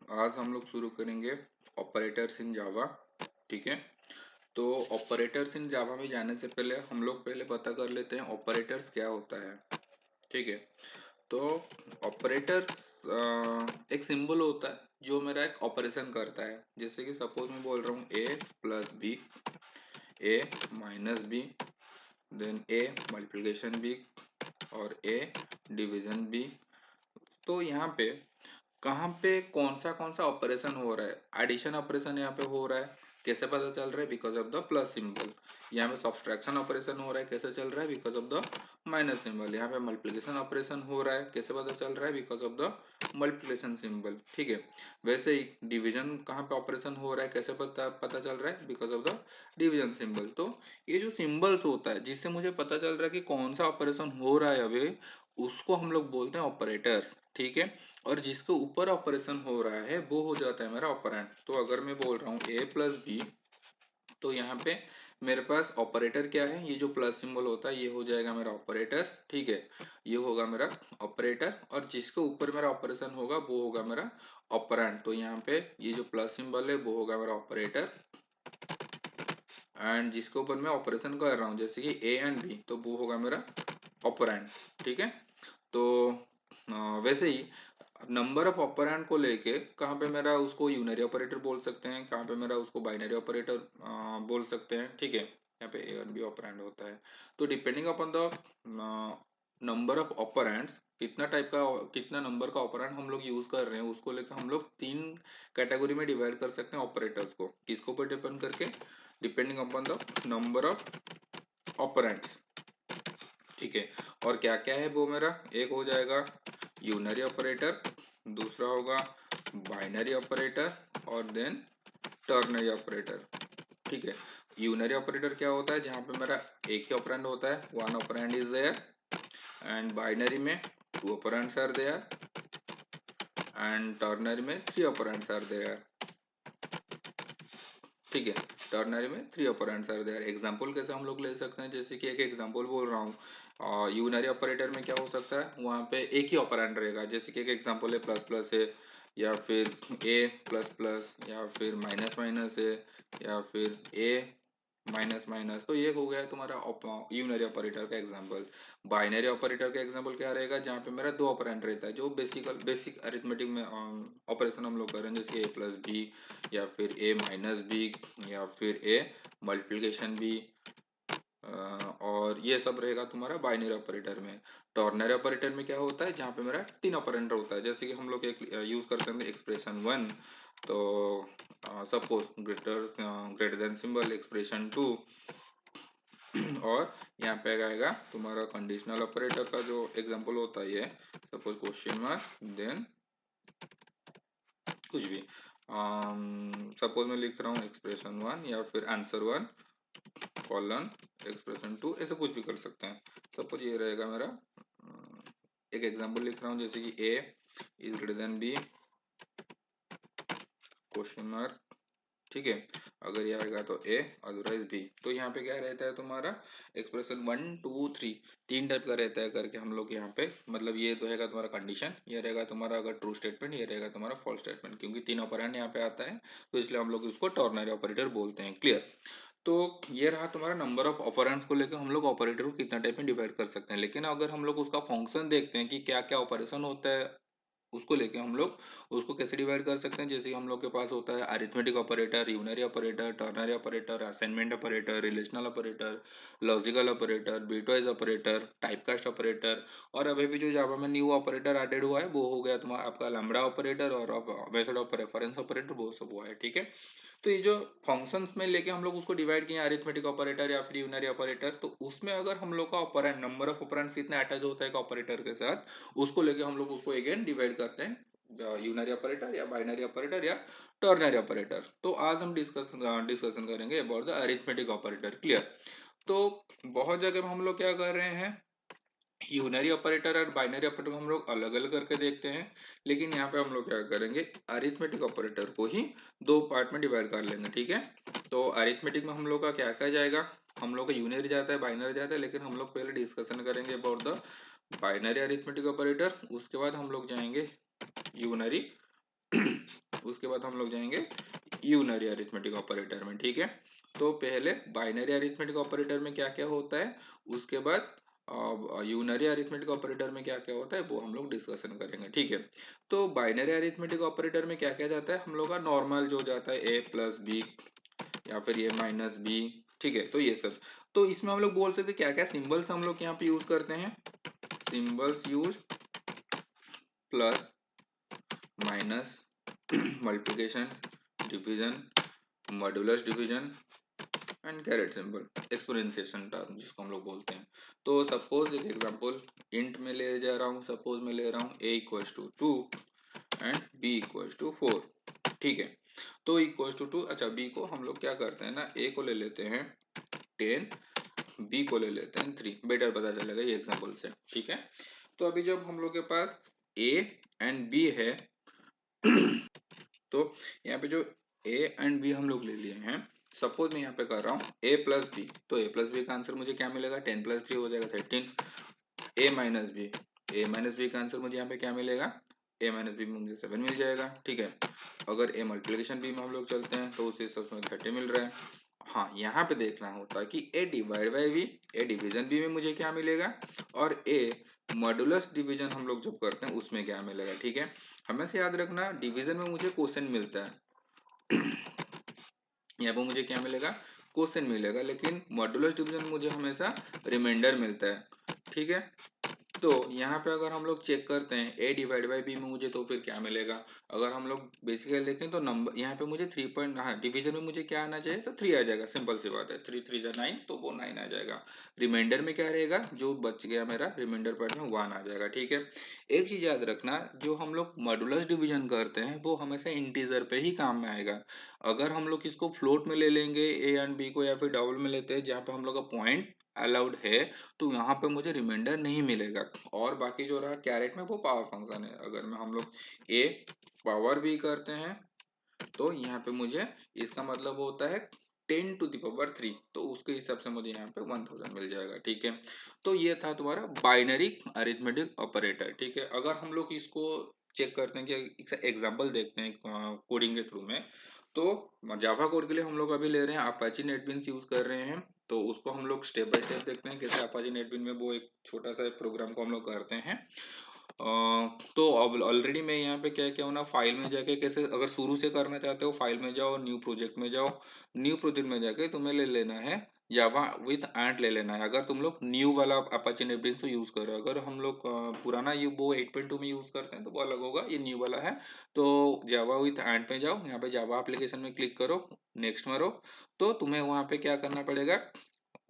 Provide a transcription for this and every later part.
आज हम लोग शुरू करेंगे ऑपरेटर्स इन जावा। ठीक है, तो ऑपरेटर्स इन जावा में जाने से पहले हम लोग पहले पता कर लेते हैं ऑपरेटर्स क्या होता है। ठीक है, तो ऑपरेटर्स एक सिंबल होता है जो मेरा एक ऑपरेशन करता है। जैसे कि सपोज मैं बोल रहा हूँ A plus B, A minus B, then A multiplication B और ए डिवीजन बी। तो यहाँ पे कहाँ पे कौन सा ऑपरेशन हो रहा है? एडिशन ऑपरेशन यहाँ पे हो रहा है। कैसे पता चल रहा है? Because of the plus symbol. यहाँ पे सब्सट्रैक्शन ऑपरेशन हो रहा है। कैसे चल रहा है? Because of the minus symbol. यहाँ पे मल्टीप्लिकेशन ऑपरेशन हो रहा है। कैसे पता चल रहा है? Because of the multiplication symbol. ठीक है, वैसे ही डिवीजन कहाँ पे ऑपरेशन हो रहा है, कैसे पता चल रहा है? Because of the division symbol. तो ये जो सिंबल्स होता है जिससे मुझे पता चल रहा है कि कौन सा ऑपरेशन हो रहा है अभी, उसको हम लोग बोलते हैं ऑपरेटर्स। ठीक है, और जिसके ऊपर ऑपरेशन हो रहा है वो हो जाता है मेरा ऑपरेंड। तो अगर मैं बोल रहा हूँ a प्लस बी, तो यहाँ पे मेरे पास ऑपरेटर क्या है? ये जो प्लस सिंबल होता है ये हो जाएगा मेरा ऑपरेटर। ठीक है, ये होगा मेरा ऑपरेटर, और जिसके ऊपर मेरा ऑपरेशन होगा वो होगा मेरा ऑपरेंड। तो यहाँ पे ये जो प्लस सिंबल है वो होगा मेरा ऑपरेटर, एंड जिसके ऊपर मैं ऑपरेशन कर रहा हूँ जैसे कि ए एंड बी, तो वो होगा मेरा ऑपरेंड। ठीक है, तो वैसे ही नंबर ऑफ ऑपरेंड को लेके कहाँ पे मेरा उसको यूनरी ऑपरेटर बोल सकते हैं, कहाँ पे मेरा उसको बाइनरी ऑपरेटर बोल सकते हैं। ठीक है, यहाँ पे ए और बी ऑपरेंड होता है। तो depending upon the number of operands, कितना नंबर का ऑपरेंड हम लोग यूज कर रहे हैं, उसको लेकर हम लोग तीन कैटेगरी में डिवाइड कर सकते हैं ऑपरेटर्स को। किसके ऊपर डिपेंड करके? Depending upon the number of operands. ठीक है, और क्या क्या है वो मेरा? एक हो जाएगा यूनरी ऑपरेटर, दूसरा होगा बाइनरी ऑपरेटर, और देन टर्नरी ऑपरेटर। ठीक है, यूनरी ऑपरेटर क्या होता है? जहां पे मेरा एक ही ऑपरेंड होता है, one operand is there, and binary में two operands are there, and ternary में थ्री ऑपरेंड्स आर देयर। ठीक है, टर्नरी में three operands are there. Example कैसे हम लोग ले सकते हैं? जैसे कि एक एग्जांपल बोल रहा हूँ, यूनरी ऑपरेटर में क्या हो सकता है? वहां पे एक ही ऑपरेंड रहेगा। जैसे कि एक एग्जांपल है प्लस प्लस है, या फिर ए प्लस प्लस, या फिर माइनस माइनस है, या फिर ए माइनस माइनस। तो ये हो गया तुम्हारा यूनरी ऑपरेटर का एग्जांपल। बाइनरी ऑपरेटर का एग्जांपल क्या रहेगा? जहाँ पे मेरा दो ऑपरेंड रहता है, जो बेसिक अरिथमेटिक में ऑपरेशन हम लोग कर रहे हैं, जैसे ए प्लस बी, या फिर ए माइनस बी, या फिर ए मल्टीप्लिकेशन बी, और ये सब रहेगा तुम्हारा बाइनरी ऑपरेटर में। टर्नरी ऑपरेटर में क्या होता है? जहाँ पे मेरा तीन ऑपरेंड होता है। जैसे कि हम लोग एक यूज करते हैं एक्सप्रेशन वन, तो suppose greater than symbol expression two, और यहाँ पे आएगा तुम्हारा कंडीशनल ऑपरेटर का जो एग्जांपल होता है, ये सपोज क्वेश्चन मार्क, देन कुछ भी, सपोज मैं लिख रहा हूँ एक्सप्रेशन वन, या फिर answer one colon expression two, ऐसे कुछ भी कर सकते हैं। सपोज ये रहेगा मेरा, एक एग्जांपल लिख रहा हूँ जैसे कि A is greater than B question mark. ठीक है, अगर ये आएगा तो ए, अदरवाइज बी। तो यहाँ पे क्या रहता है तुम्हारा एक्सप्रेशन वन टू थ्री, तीन टाइप का रहता है करके हम लोग यहाँ पे, मतलब ये तो रहेगा तुम्हारा कंडीशन, ये रहेगा तुम्हारा अगर ट्रू स्टेटमेंट, ये रहेगा तुम्हारा फॉल्स स्टेटमेंट। क्योंकि तीन ऑपरेंड यहाँ पे आता है तो इसलिए हम लोग इसको टर्नरी ऑपरेटर बोलते हैं। क्लियर? तो ये रहा तुम्हारा नंबर ऑफ ऑपरेंड्स को लेकर हम लोग ऑपरेटर को कितना टाइप में डिवाइड कर सकते हैं। लेकिन अगर हम लोग उसका फंक्शन देखते हैं कि क्या क्या ऑपरेशन होता है, उसको लेके हम लोग उसको कैसे डिवाइड कर सकते हैं। जैसे हम लोग के पास होता है arithmetic operator, unary operator, ternary operator, assignment operator, relational operator, logical operator, bitwise operator, typecast operator, और अभी भी जो जावा में न्यू ऑपरेटर एडेड हुआ है वो हो गया तुम्हारा आपका लैम्बडा ऑपरेटर, और मेथड ऑफ रेफरेंस ऑपरेटर, वो सब हुआ है। ठीक है, तो ये जो फंक्शंस में लेके हम लोग उसको डिवाइड किए अरिथमेटिक ऑपरेटर या फिर यूनरी ऑपरेटर, तो उसमें अगर हम लोग का ऑपरेंड नंबर ऑफ ऑपरेंड्स कितना अटैच होता है ऑपरेटर के साथ, उसको लेके हम लोग उसको अगेन डिवाइड करते हैं यूनरी ऑपरेटर या बाइनरी ऑपरेटर या टर्नरी ऑपरेटर। तो आज हम डिस्कशन करेंगे about the arithmetic operator. Clear? तो बहुत जगह में हम लोग क्या कर रहे हैं, यूनरी ऑपरेटर और बाइनरी ऑपरेटर हम लोग अलग अलग करके देखते हैं, लेकिन यहाँ पे हम लोग क्या करेंगे, अरिथमेटिक ऑपरेटर को ही दो पार्ट में डिवाइड कर लेंगे। ठीक है, तो अरिथमेटिक में हम लोग का क्या क्या जाएगा, हम लोग का यूनरी जाता है, बाइनरी जाता है, लेकिन हम लोग पहले डिस्कशन करेंगे about the binary arithmetic operator, उसके बाद हम लोग जाएंगे यूनरी उसके बाद हम लोग जाएंगे यूनरी अरिथमेटिक ऑपरेटर में। ठीक है, तो पहले बाइनरी अरिथमेटिक ऑपरेटर में क्या क्या होता है, उसके बाद यूनरी अरिथमेटिक ऑपरेटर में क्या क्या होता है वो हम लोग डिस्कशन करेंगे। ठीक है, तो बाइनरी अरिथमेटिक ऑपरेटर में क्या क्या जाता है, हम लोग का नॉर्मल जो जाता है a प्लस बी या फिर a माइनस बी। ठीक है, तो ये सब, तो इसमें हम लोग बोल सकते क्या क्या सिंबल्स हम लोग यहाँ पे यूज करते हैं, symbols use plus minus multiplication division modulus division and carrot symbol exponentiation term जिसको हम लोग बोलते हैं। तो सपोज एक एग्जांपल इंट में ले जा रहा हूँ, सपोज मैं ले रहा हूँ a equals to 2 and b equals to 4। ठीक है, तो इक्वल्स टू 2, अच्छा b को हम लोग क्या करते हैं ना, a को ले लेते हैं 10, b को ले लेते हैं 3, बेटर पता चलेगा ये एग्जांपल से। ठीक है, तो अभी जब हम लोग के पास a एंड b है तो यहाँ पे जो a एंड b हम लोग ले लिए हैं, सपोज मैं यहाँ पे कर रहा हूँ a प्लस बी, तो a प्लस बी का आंसर मुझे क्या मिलेगा, 10 प्लस 3 हो जाएगा 13। a minus B, a minus B का आंसर मुझे यहाँ पे क्या मिलेगा, a माइनस बी में मुझे 7 मिल जाएगा। ठीक है, अगर a मल्टीप्लिकेशन बी में हम लोग चलते हैं तो उस हिसाब से 30 मिल रहा है। हाँ, यहाँ पे देखना होता है कि a divide by B, a division B में मुझे क्या मिलेगा, और a मॉड्यूलस डिवीजन हम लोग जब करते हैं उसमें क्या मिलेगा। ठीक है, हमेशा याद रखना डिवीजन में मुझे क्वेश्चन मिलता है यहाँ पे मुझे क्या मिलेगा, क्वेश्चन मिलेगा, लेकिन मॉड्यूलस डिवीजन में मुझे हमेशा रिमाइंडर मिलता है। ठीक है, तो यहाँ पे अगर हम लोग चेक करते हैं a डिवाइड बाई बी में मुझे तो फिर क्या मिलेगा, अगर हम लोग बेसिकली देखें तो नंबर यहाँ पे मुझे 3 पॉइंट, हाँ डिवीजन में मुझे क्या आना चाहिए, तो 3 आ जाएगा, सिंपल सी बात है, 3 3 जा 9, तो वो 9 आ जाएगा। रिमाइंडर में क्या रहेगा, जो बच गया मेरा रिमाइंडर पार्ट में 1 आ जाएगा। ठीक है, एक चीज याद रखना, जो हम लोग मॉड्यूलस डिवीजन करते हैं वो हमेशा इंटीजर पे ही काम में आएगा। अगर हम लोग इसको फ्लोट में ले लेंगे a एंड b को, या फिर डबल में लेते हैं जहाँ पे हम लोग का पॉइंट अलाउड है, तो यहाँ पे मुझे रिमाइंडर नहीं मिलेगा। और बाकी जो रहा कैरेट में वो पावर फंक्शन है, अगर मैं हम लोग a पावर b करते हैं तो यहाँ पे मुझे इसका मतलब होता है 10 टू द पावर 3, तो उसके हिसाब से मुझे यहाँ पे 1000 मिल जाएगा। ठीक है, तो ये था तुम्हारा बाइनरी अरिथमेटिक ऑपरेटर। ठीक है, अगर हम लोग इसको चेक करते हैं कि एग्जांपल देखते हैं कोडिंग के थ्रू में, तो जावा कोड के लिए हम लोग अभी ले रहे हैं अपाची नेटबीन्स यूज कर रहे हैं, तो उसको हम लोग स्टेप बाय स्टेप देखते हैं कैसे अपाची नेटबीन में वो एक छोटा सा प्रोग्राम को हम लोग करते हैं। तो अब ऑलरेडी मैं यहाँ पे क्या क्या हूँ ना, फाइल में जाके कैसे अगर शुरू से करना चाहते हो, फाइल में जाओ, न्यू प्रोजेक्ट में जाओ, न्यू प्रोजेक्ट में जाके तुम्हें ले लेना है जावा विथ एंट ले लेना है। अगर तुम लोग न्यू वाला अपाचे नेटबीन्स यूज कर रहे हो, अगर हम लोग पुराना ये वो 8.2 में यूज करते हैं तो वो अलग होगा, ये न्यू वाला है। तो जावा विथ एंट में जाओ, यहाँ पे जावा एप्लीकेशन में क्लिक करो, नेक्स्ट मारो, तो तुम्हें वहां पे क्या करना पड़ेगा,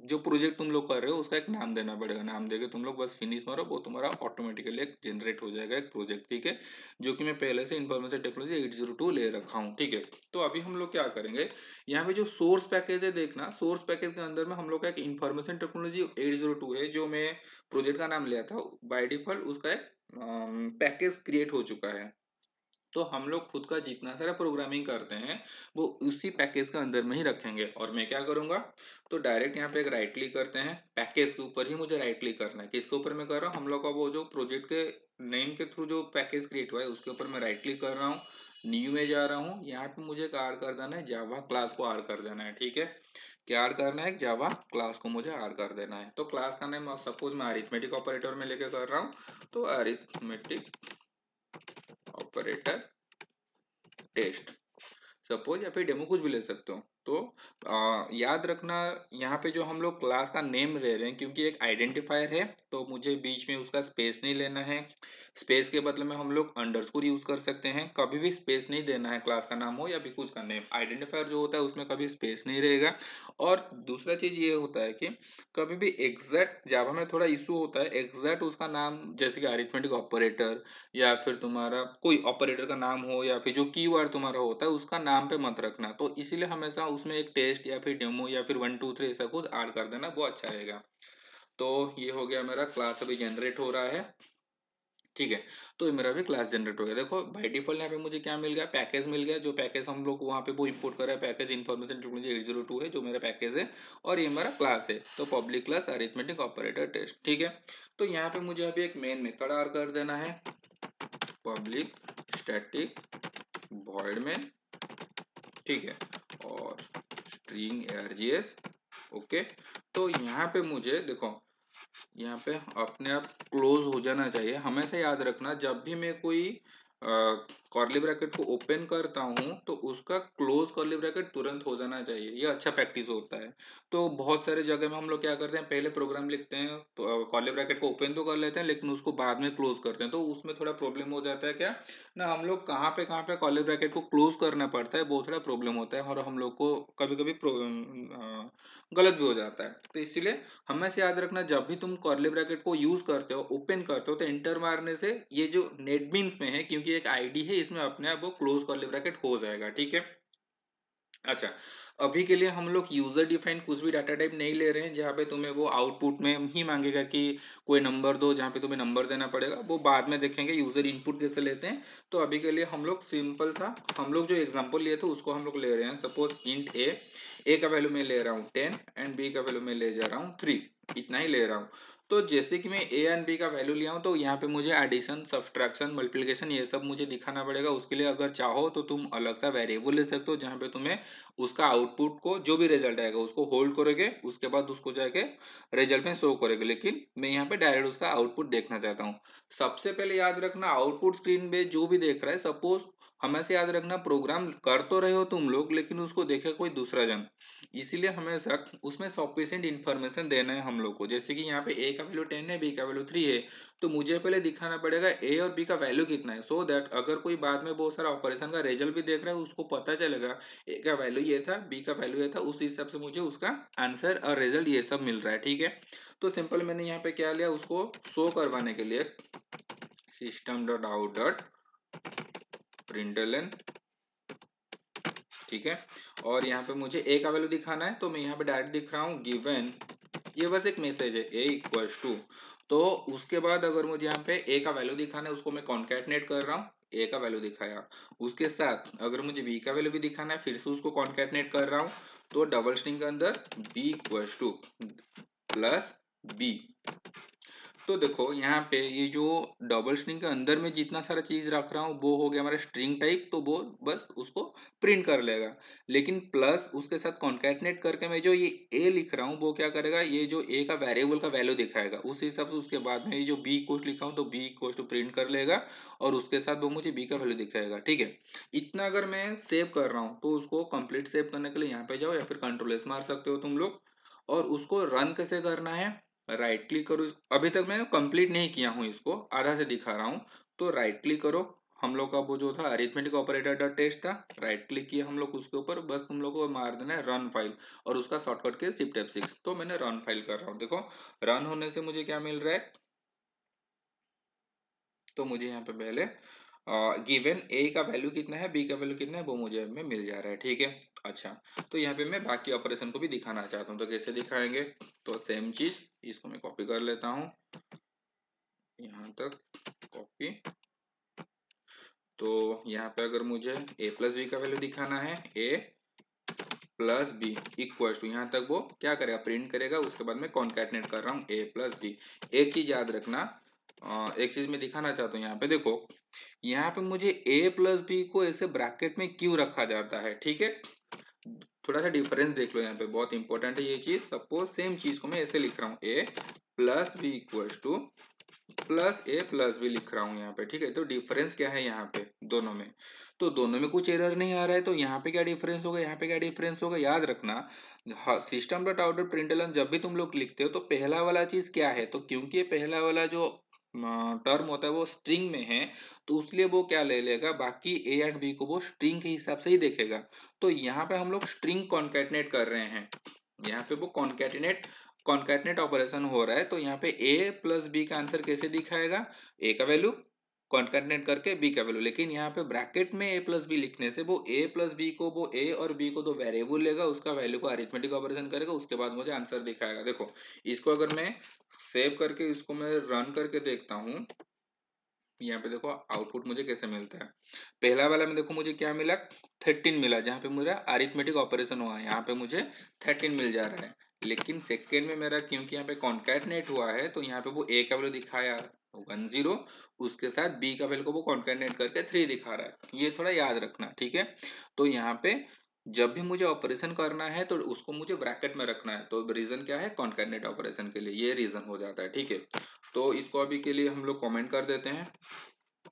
जो प्रोजेक्ट तुम लोग कर रहे हो उसका एक नाम देना पड़ेगा, नाम देके तुम लोग बस फिनिश मारो, वो तुम्हारा ऑटोमेटिकली एक जनरेट हो जाएगा एक प्रोजेक्ट। ठीक है, जो कि मैं पहले से इंफॉर्मेशन टेक्नोलॉजी 802 ले रखा हूँ। ठीक है, तो अभी हम लोग क्या करेंगे, यहाँ पे जो सोर्स पैकेज है देखना, सोर्स पैकेज के अंदर में हम लोग का एक इंफॉर्मेशन टेक्नोलॉजी 802 है, जो मैं प्रोजेक्ट का नाम लिया था, बाय डिफॉल्ट उसका एक पैकेज क्रिएट हो चुका है। तो हम लोग खुद का जितना सारा प्रोग्रामिंग करते हैं वो उसी पैकेज के अंदर में ही रखेंगे। और मैं क्या करूंगा, तो डायरेक्ट यहाँ पे एक राइट क्लिक करते हैं, पैकेज के ऊपर ही मुझे राइट क्लिक करना है। किसके ऊपर मैं कर रहा हूँ, हम लोग का वो जो प्रोजेक्ट के नेम के थ्रू जो पैकेज क्रिएट हुआ है उसके ऊपर मैं राइट क्लिक कर रहा हूँ, न्यू में जा रहा हूँ, यहाँ पे मुझे कार कर देना है, जावा क्लास को आर कर देना है। ठीक है, क्या आर करना है, जावा क्लास को मुझे आर कर देना है। तो क्लास का नाम सपोज मैं अरिथमेटिक ऑपरेटर में लेके कर रहा हूँ, तो अरिथमेटिक ऑपरेटर टेस्ट सपोज, या फिर डेमो कुछ भी ले सकते हो। तो याद रखना यहाँ पे जो हम लोग क्लास का नेम ले रहे हैं, क्योंकि एक आइडेंटिफायर है तो मुझे बीच में उसका स्पेस नहीं लेना है, स्पेस के बदले में हम लोग अंडरस्कोर यूज कर सकते हैं, कभी भी स्पेस नहीं देना है, क्लास का नाम हो या फिर कुछ का नेम, आइडेंटिफायर जो होता है उसमें कभी स्पेस नहीं रहेगा। और दूसरा चीज ये होता है कि कभी भी एग्जैक्ट जावा में थोड़ा इशू होता है, एग्जैक्ट उसका नाम जैसे कि अरिथमेटिक ऑपरेटर या फिर तुम्हारा कोई ऑपरेटर का नाम हो या फिर जो कीवर्ड तुम्हारा होता है उसका नाम पे मत रखना, तो इसीलिए हमेशा उसमें एक टेस्ट या फिर डेमो या फिर 1 2 3 ऐसा कुछ ऐड कर देना, वो अच्छा रहेगा। तो ये हो गया मेरा क्लास अभी जनरेट हो रहा है। ठीक है, तो ये मेरा भी क्लास जनरेट हो गया। देखो बाय डिफॉल्ट यहाँ पे मुझे क्या मिल गया, पैकेज मिल गया, जो पैकेज हम लोग वहाँ पे वो इंपोर्ट कर रहा है, पैकेज इन्फॉर्मेशन टेक्नोलॉजी 802 है जो मेरा पैकेज है, और ये मेरा क्लास है, तो public class arithmetic operator test. ठीक है, तो यहाँ पे मुझे अभी एक मेन मेथड आर कर देना है, पब्लिक स्टैटिक वॉइड में, ठीक है, और स्ट्रिंग args, ओके। तो यहाँ पे मुझे देखो, यहाँ पे अपने आप क्लोज हो जाना चाहिए। हमेशा याद रखना जब भी मैं कोई कर्ली ब्रैकेट को ओपन करता हूँ तो उसका क्लोज कर्ली ब्रैकेट तुरंत हो जाना चाहिए, ये अच्छा प्रैक्टिस होता है। तो बहुत सारे जगह में हम लोग क्या करते हैं, पहले प्रोग्राम लिखते हैं तो कर्ली ब्रैकेट को ओपन तो कर लेते हैं लेकिन उसको बाद में क्लोज करते हैं, तो उसमें थोड़ा प्रॉब्लम हो जाता है क्या ना, हम लोग कहाँ पे कर्ली ब्रैकेट को क्लोज करना पड़ता है, बहुत थोड़ा प्रॉब्लम होता है और हम लोग को कभी कभी गलत भी हो जाता है। तो इसीलिए हमेशा याद रखना जब भी तुम कर्ली ब्रैकेट को यूज करते हो, ओपन करते हो, तो एंटर मारने से ये जो नेटबीन्स में है, क्योंकि एक आईडी है, इसमें अपने आप वो क्लोज कर्ली ब्रैकेट हो जाएगा, ठीक है। अच्छा, अभी के लिए हम लोग यूजर डिफाइंड कुछ भी डाटा टाइप नहीं ले रहे हैं, जहाँ पे तुम्हें वो आउटपुट में ही मांगेगा कि कोई नंबर दो, जहाँ पे तुम्हें नंबर देना पड़ेगा, वो बाद में देखेंगे यूजर इनपुट कैसे लेते हैं। तो अभी के लिए हम लोग सिंपल था, हम लोग जो एग्जांपल लिए थे उसको हम लोग ले रहे हैं। सपोज इंट ए का वैल्यू मैं ले रहा हूँ 10 एंड बी का वैल्यू मैं ले जा रहा हूँ 3, इतना ही ले रहा हूँ। तो जैसे कि मैं ए एंड बी का वैल्यू लिया हूं, तो यहाँ पे मुझे एडिशन, सब्सट्रैक्शन, मल्टीप्लिकेशन ये सब मुझे दिखाना पड़ेगा। उसके लिए अगर चाहो तो तुम अलग सा वेरिएबल ले सकते हो, जहाँ पे तुम्हें उसका आउटपुट को जो भी रिजल्ट आएगा उसको होल्ड करोगे, उसके बाद उसको जाके रिजल्ट में शो करोगे। लेकिन मैं यहाँ पे डायरेक्ट उसका आउटपुट देखना चाहता हूँ। सबसे पहले याद रखना, आउटपुट स्क्रीन पे जो भी देख रहा है, सपोज हमेशा याद रखना प्रोग्राम कर तो रहे हो तुम लोग लेकिन उसको देखे कोई दूसरा जन, इसीलिए हमेशा उसमें सफिशिएंट इन्फॉर्मेशन देना है हम लोग को। जैसे कि यहाँ पे ए का वैल्यू 10 है, बी का वैल्यू 3 है, तो मुझे पहले दिखाना पड़ेगा ए और बी का वैल्यू कितना है, सो दैट अगर कोई बाद में बहुत सारा ऑपरेशन का रिजल्ट भी देख रहा है उसको पता चलेगा ए का वैल्यू ये था, बी का वैल्यू ये था, उस हिसाब से मुझे उसका आंसर और रिजल्ट ये सब मिल रहा है, ठीक है। तो सिंपल मैंने यहाँ पे क्या लिया, उसको शो करवाने के लिए system dot out dot println, ठीक है। और यहाँ पे मुझे ए का वैल्यू दिखाना है, तो मैं यहाँ पे डायरेक्ट दिख रहा हूँ गिवन, ये बस एक मैसेज है ए इक्वल्स टू। तो उसके बाद अगर मुझे यहाँ पे ए का वैल्यू दिखाना है, उसको मैं कॉन्कैटनेट कर रहा हूँ, ए का वैल्यू दिखाया। उसके साथ अगर मुझे बी का वैल्यू भी दिखाना है, फिर से उसको कॉन्कैटनेट कर रहा हूँ, तो डबल स्ट्रिंग के अंदर B equals to plus B. तो देखो यहाँ पे ये जो डबल स्ट्रिंग के अंदर में जितना सारा चीज रख रहा हूँ वो हो गया हमारा स्ट्रिंग टाइप, तो वो बस उसको प्रिंट कर लेगा। लेकिन प्लस उसके साथ कॉन्कैटनेट करके मैं जो ये ए लिख रहा हूँ वो क्या करेगा, ये जो ए का वेरिएबल का वैल्यू दिखाएगा, उस हिसाब से उसके बाद में ये जो बी इक्वल लिखा हूँ तो बी इक्वल टू प्रिंट कर लेगा और उसके साथ वो मुझे बी का वैल्यू दिखाएगा, ठीक है। इतना अगर मैं सेव कर रहा हूँ तो उसको कंप्लीट सेव करने के लिए यहाँ पे जाओ या फिर कंट्रोल एस मार सकते हो तुम लोग। और उसको रन कैसे करना है, राइट क्लिक करो, अभी तक मैंने कंप्लीट नहीं किया हूं, इसको आधा से दिखा रहा हूं। तो राइट क्लिक करो, हम लोग का वो जो था अरिथमेटिक ऑपरेटर डॉट टेस्ट था, राइट क्लिक किया हम लोग उसके ऊपर, बस तुम लोग को मार देना है रन फाइल और उसका शॉर्टकट के शिफ्ट F6। तो मैंने रन फाइल कर रहा हूँ, देखो रन होने से मुझे क्या मिल रहा है, तो मुझे यहाँ पे पहले गिवन ए का वैल्यू कितना है, बी का वैल्यू कितना है, वो मुझे में मिल जा रहा है, ठीक है। अच्छा, तो यहाँ पे मैं बाकी ऑपरेशन को भी दिखाना चाहता हूँ, तो कैसे दिखाएंगे, तो सेम चीज, इसको मैं कॉपी कर लेता हूँ यहाँ तक, कॉपी। तो यहाँ पे अगर मुझे ए प्लस बी का वैल्यू दिखाना है, ए प्लस बी इक्वल टू, यहाँ तक वो क्या करेगा, प्रिंट करेगा। उसके बाद मैं कॉन्कैटनेट कर रहा हूँ ए प्लस बी। एक चीज याद रखना, एक चीज मैं दिखाना चाहता हूँ यहाँ पे, देखो यहाँ पे मुझे ए प्लस बी को ऐसे ब्रैकेट में क्यों रखा जाता है, ठीक है। थोड़ा सा डिफरेंस देख लो यहाँ पे, बहुत इंपॉर्टेंट है ये चीज। सपोज सेम चीज को मैं ऐसे लिख रहा हूँ, A plus B equal to plus A plus B लिख रहा हूँ यहाँ पे, ठीक है। तो डिफरेंस क्या है यहाँ पे दोनों में, तो दोनों में कुछ एरर नहीं आ रहा है, तो यहाँ पे क्या डिफरेंस होगा, यहाँ पे क्या डिफरेंस होगा, याद रखना। System dot out dot println जब भी तुम लोग लिखते हो तो पहला वाला चीज क्या है, तो क्योंकि ये पहला वाला जो टर्म होता है वो स्ट्रिंग में है, तो इसलिए वो क्या ले लेगा, बाकी ए एंड बी को वो स्ट्रिंग के हिसाब से ही देखेगा। तो यहाँ पे हम लोग स्ट्रिंग कॉन्कैटनेट कर रहे हैं, यहाँ पे वो कॉन्कैटनेट ऑपरेशन हो रहा है। तो यहाँ पे ए प्लस बी का आंसर कैसे दिखाएगा, ए का वैल्यू कॉन्कैटनेट करके बी का वैल्यू, लेकिन यहाँ पे ब्रैकेट में ए प्लस बी लिखने से वो ए प्लस बी को, वो ए और बी को दो वेरिएबल लेगा, उसका वैल्यू को अरिथमेटिक ऑपरेशन करेगा, उसके बाद मुझे आंसर दिखाएगा। देखो इसको अगर मैं सेव करके इसको मैं रन करके देखता हूँ, यहाँ पे देखो आउटपुट मुझे कैसे मिलता है। पहला वाला में देखो मुझे क्या मिला, 13 मिला, जहाँ पे मेरा अरिथमेटिक ऑपरेशन हुआ है, यहाँ पे मुझे 13 मिल जा रहा है। लेकिन सेकेंड में मेरा क्योंकि यहाँ पे कॉन्कैटनेट हुआ है तो यहाँ पे वो ए का वैल्यू दिखाया, 10 उसके साथ बी का वैल्यू को वो कॉन्केटेनेट करके 3 दिखा रहा है, ये थोड़ा याद रखना, ठीक है। तो यहाँ पे जब भी मुझे ऑपरेशन करना है तो उसको मुझे ब्रैकेट में रखना है, तो रीजन क्या है, कॉन्केटेनेट ऑपरेशन के लिए ये रीजन हो जाता है, ठीक है। तो इसको अभी के लिए हम लोग कमेंट कर देते हैं,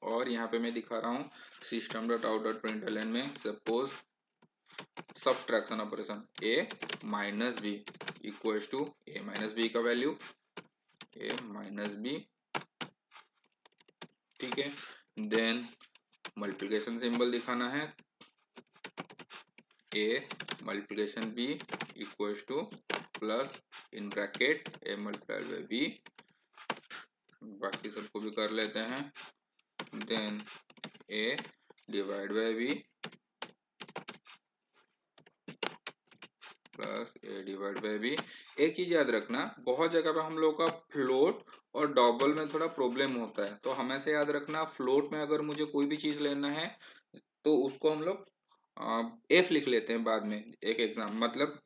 और यहाँ पे मैं दिखा रहा हूँ system dot out dot println में suppose subtraction operation A minus B equals to A minus B का वैल्यू ए माइनस बी, ठीक है। देन मल्टीप्लिकेशन सिंबल दिखाना है A multiplication B equals to plus in bracket A multiplied by B, बाकी सबको भी कर लेते हैं। Then A divide by B plus A divide by B. एक चीज याद रखना, बहुत जगह पे हम लोग का फ्लोट और डबल में थोड़ा प्रॉब्लम होता है, तो हमेशा याद रखना फ्लोट में अगर मुझे कोई भी चीज लेना है तो उसको हम लोग एफ लिख लेते हैं बाद में। एक एग्जाम मतलब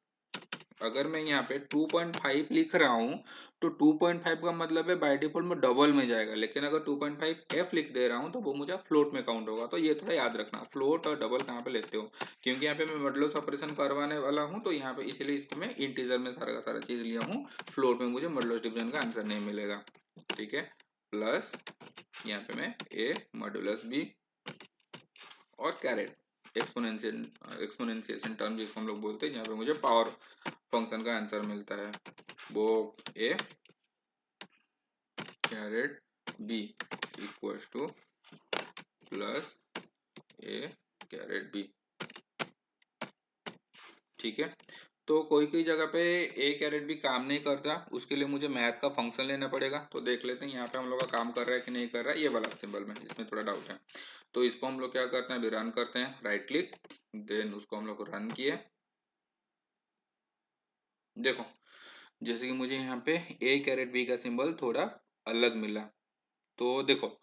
अगर मैं यहाँ पे 2.5 लिख रहा हूँ तो 2.5 का मतलब है बाय डिफॉल्ट में डबल में जाएगा, लेकिन अगर 2.5 एफ लिख दे रहा हूँ तो वो मुझे फ्लोट में काउंट होगा। तो ये थोड़ा याद रखना फ्लोट और डबल कहाँ पे लेते हो, क्योंकि यहाँ पे मैं मॉडुलस ऑपरेशन करवाने वाला हूँ, तो यहाँ पे इसलिए इसको मैं इंटीजर में सारा का सारा चीज लिया हूँ, फ्लोट में मुझे मॉडुलस डिवीजन का आंसर नहीं मिलेगा, ठीक है। प्लस यहाँ पे मैं ए मॉडुलस बी और कैरेट एक्सपोनेंशिएशन टर्म जिसको हम लोग बोलते हैं, यहाँ पे मुझे पावर फंक्शन का आंसर मिलता है वो A caret B equals to plus A caret B, ठीक है। तो कोई कोई जगह पे ए कैरेट बी काम नहीं करता, उसके लिए मुझे मैथ का फंक्शन लेना पड़ेगा। तो देख लेते हैं यहाँ पे हम लोग का काम कर रहा है कि नहीं कर रहा है, ये वाला सिंबल में इसमें थोड़ा डाउट है। तो इसको हम लोग क्या करते हैं, अभी रन करते हैं, राइट क्लिक, देन उसको हम लोग रन किए। देखो जैसे कि मुझे यहाँ पे ए कैरेट बी का सिंबल थोड़ा अलग मिला, तो देखो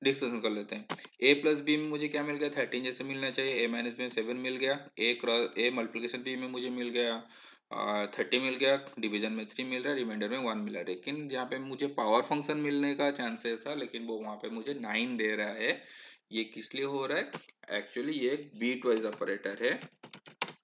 डिस्कशन कर लेते हैं। ए प्लस बी में मुझे क्या मिल गया, 13 जैसे मिलना चाहिए। ए माइनस बी में 7 मिल गया। ए मल्टीप्लिकेशन बी में मुझे मिल गया 30 मिल गया। डिवीजन में 3 मिल रहा है, रिमाइंडर में 1 मिला है। लेकिन जहाँ पे मुझे पावर फंक्शन मिलने का चांसेस था, लेकिन वो वहाँ पे मुझे 9 दे रहा है। ये किस लिए हो रहा है, एक्चुअली ये एक बीट वाइज ऑपरेटर है,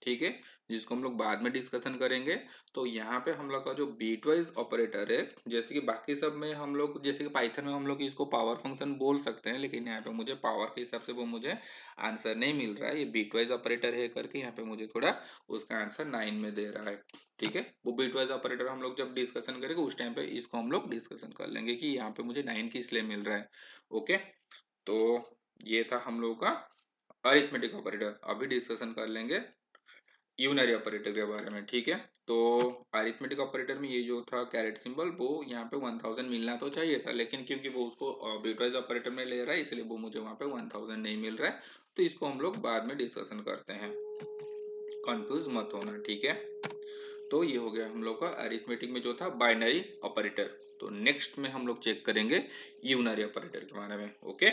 ठीक है, जिसको हम लोग बाद में डिस्कशन करेंगे। तो यहाँ पे हम लोग का जो बीट वाइज ऑपरेटर है, जैसे कि बाकी सब में हम लोग, जैसे कि पाइथन में हम लोग इसको पावर फंक्शन बोल सकते हैं, लेकिन यहाँ पे मुझे पावर के हिसाब से वो मुझे आंसर नहीं मिल रहा है। ये बीट वाइज ऑपरेटर है करके यहाँ पे मुझे थोड़ा उसका आंसर 9 में दे रहा है, ठीक है। वो बीट वाइज ऑपरेटर हम लोग जब डिस्कशन करेंगे उस टाइम पे इसको हम लोग डिस्कशन कर लेंगे कि यहाँ पे मुझे 9 किस लिए मिल रहा है, ओके। तो ये था हम लोग का अरिथमेटिक ऑपरेटर। अभी डिस्कशन कर लेंगे यूनरी ऑपरेटर के बारे में, ठीक है। तो अरिथमेटिक ऑपरेटर में ये जो था कैरेट सिंबल, वो यहाँ पे 1000 मिलना तो चाहिए था, लेकिन क्योंकि वो उसको बिटवाइज ऑपरेटर में ले रहा है, इसलिए वो मुझे वहां पे 1000 नहीं मिल रहा है। तो इसको हम लोग बाद में डिस्कशन करते हैं, कंफ्यूज मत होना, ठीक है। तो ये हो गया हम लोग का अरिथमेटिक में जो था बाइनरी ऑपरेटर। तो नेक्स्ट में हम लोग चेक करेंगे यूनरी ऑपरेटर के बारे में, ओके।